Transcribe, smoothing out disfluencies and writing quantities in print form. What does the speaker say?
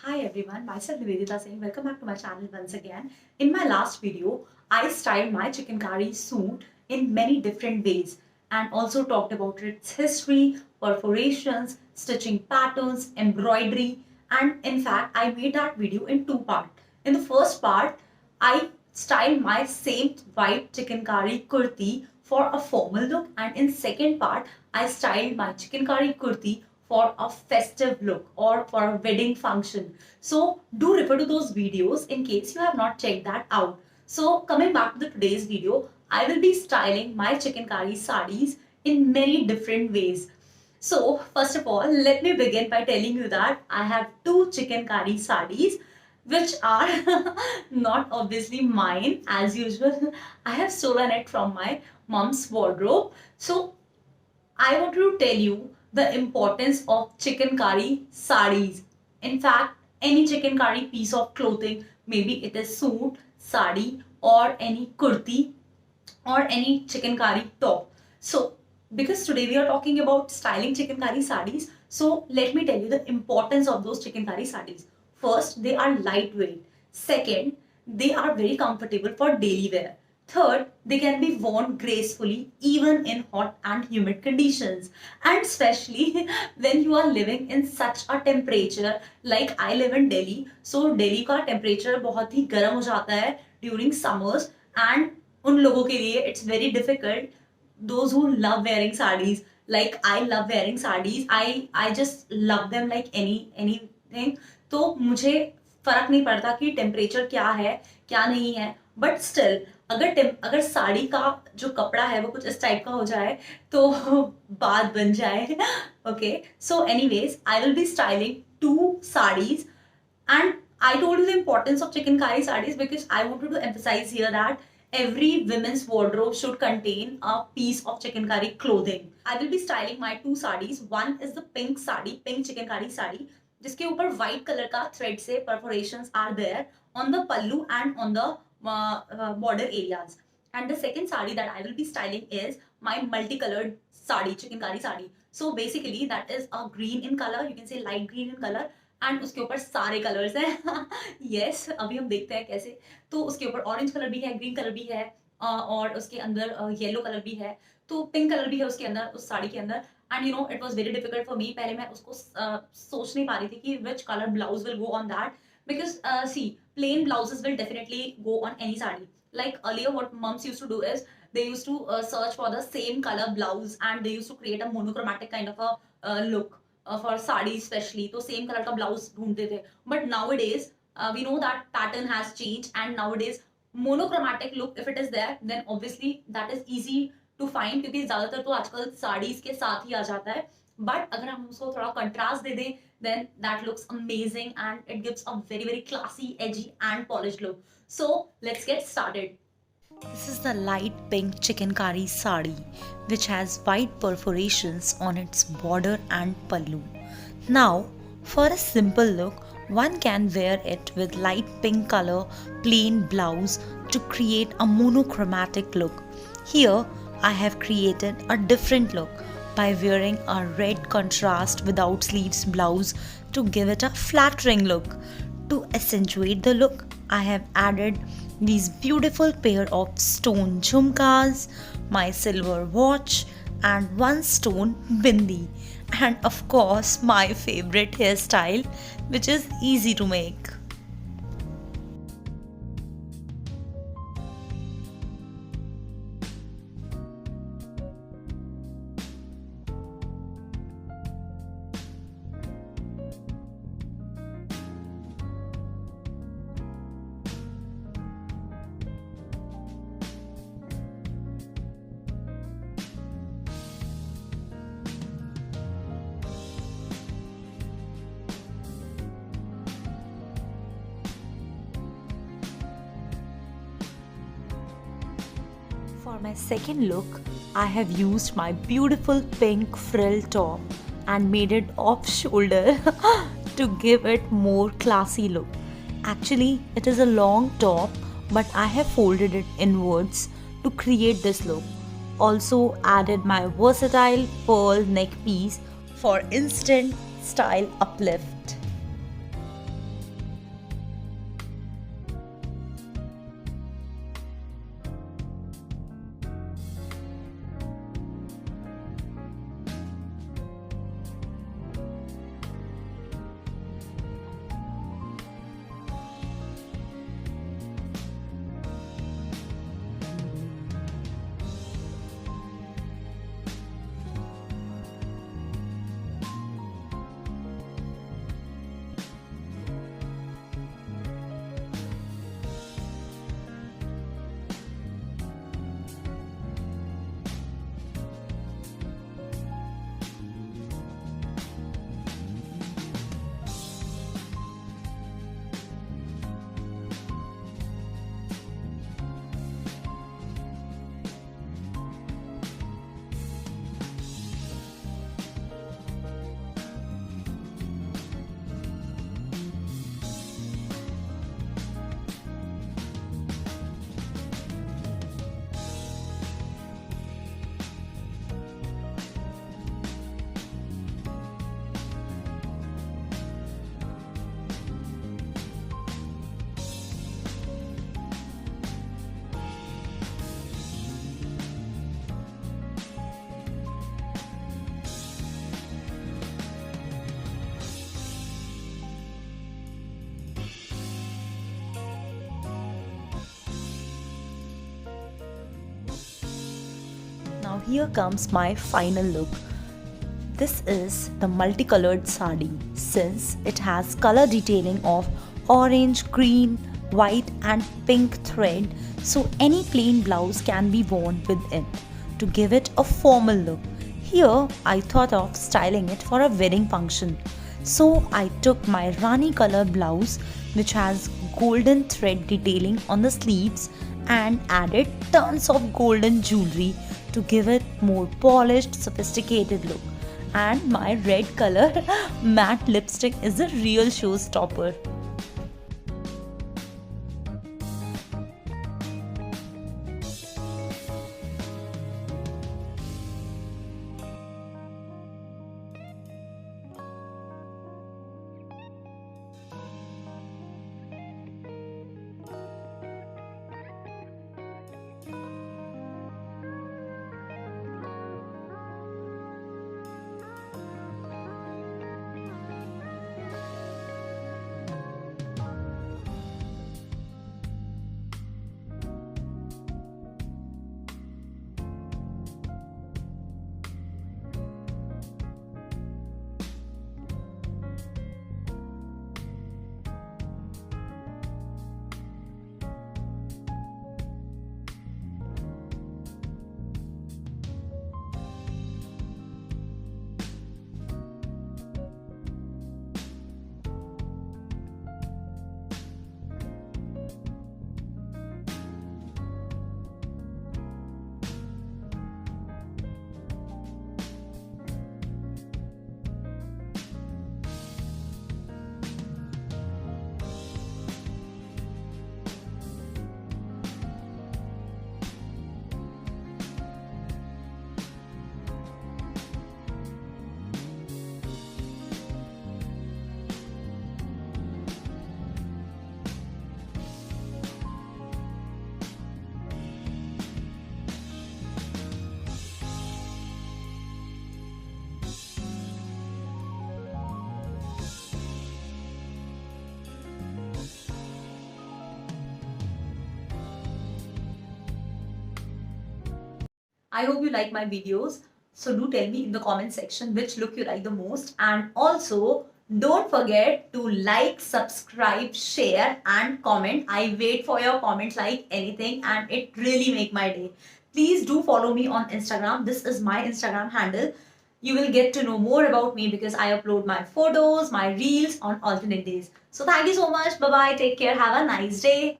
Hi everyone, myself Nivedita Singh. Welcome back to my channel once again. In my last video, I styled my chicken curry suit in many different ways and also talked about its history, perforations, stitching patterns, embroidery, and in fact, I made that video in two parts. In the first part, I styled my same white chicken curry kurti for a formal look, and in second part, I styled my chicken curry kurti for a festive look or for a wedding function. So do refer to those videos in case you have not checked that out. So coming back to the today's video, I will be styling my chicken curry sarees in many different ways. So first of all, let me begin by telling you that I have two chicken curry sarees which are not obviously mine as usual. I have stolen it from my mom's wardrobe. So I want to tell you the importance of chicken curry sarees. In fact, any chicken curry piece of clothing, maybe it is suit, sari, or any kurti, or any chicken curry top. So, because today we are talking about styling chicken curry sarees, so let me tell you the importance of those chicken curry sarees. First, they are lightweight. Second, they are very comfortable for daily wear. Third, they can be worn gracefully even in hot and humid conditions. And especially when you are living in such a temperature like I live in Delhi. So Delhi का temperature बहुत ही गर्म हो जाता है during summers and उन लोगों के लिए it's very difficult. Those who love wearing sarees, like I love wearing sarees, I just love them like anything. तो मुझे फर्क नहीं पड़ता कि टेम्परेचर क्या है क्या नहीं है, बट स्टिल अगर साड़ी का जो कपड़ा है वो कुछ इस टाइप का हो जाए तो बात बन जाए. Okay, so anyways I will be styling two saris. And I told you the importance of chicken curry sarees because I wanted to emphasize here that every women's wardrobe should contain a piece of chicken curry clothing. I will be styling my two sarees. One is the pink sari, pink chicken curry sari, जिसके ऊपर white color का thread से perforations are there on the pallu and on the border areas. And the second sari that I will be styling is my multicolored sari, chicken curry sari. So basically that is a green in color, you can say light green in color, and उसके ऊपर सारे colours हैं. Yes अभी हम देखते हैं कैसे. तो उसके ऊपर ऑरेंज कलर भी है, ग्रीन कलर भी है, और उसके अंदर येलो कलर भी है, तो पिंक कलर भी है उसके अंदर, उस साड़ी के अंदर. And you know it was very difficult for me. पहले मैं उसको सोच नहीं पा रही थी कि which colour blouse will go on that because see plain blouses will definitely go on any sari. Like earlier what moms used to do is they used to search for the same color blouse and they used to create a monochromatic kind of a look for sari specially. तो same colour का blouse ढूंढते थे, but nowadays we know that pattern has change and nowadays monochromatic look if it is there then obviously that is easy to find, क्योंकि ज्यादातर तो आजकल साड़ीज के साथ ही आ जाता है. बट अगर हम उसको थोड़ा कंट्रास्ट दे दें then that looks amazing and it gives a very very classy, edgy and polished look. So let's get started. This is the light pink chicken curry sari which has white perforations on its border and pallu. Now, for a simple look, one can wear it with light pink color plain blouse to create a monochromatic look. Here, I have created a different look by wearing a red contrast without sleeves blouse to give it a flattering look. To accentuate the look, I have added these beautiful pair of stone jhumkas, my silver watch and one stone bindi, and of course my favorite hairstyle which is easy to make. For my second look, I have used my beautiful pink frill top and made it off shoulder to give it more classy look. Actually, it is a long top, but I have folded it inwards to create this look. Also added my versatile pearl neck piece for instant style uplift. here comes my final look. This is the multicolored sari since it has color detailing of orange, green, white and pink thread, so any plain blouse can be worn with it to give it a formal look. Here I thought of styling it for a wedding function. So I took my Rani color blouse which has golden thread detailing on the sleeves and added tons of golden jewelry to give it more polished, sophisticated look. And my red color matte lipstick is a real showstopper. I hope you like my videos. So do tell me in the comment section which look you like the most. And also don't forget to like, subscribe, share and comment. I wait for your comments like anything and it really make my day. Please do follow me on Instagram. This is my Instagram handle. You will get to know more about me because I upload my photos, my reels on alternate days. So thank you so much. Bye bye. Take care. Have a nice day.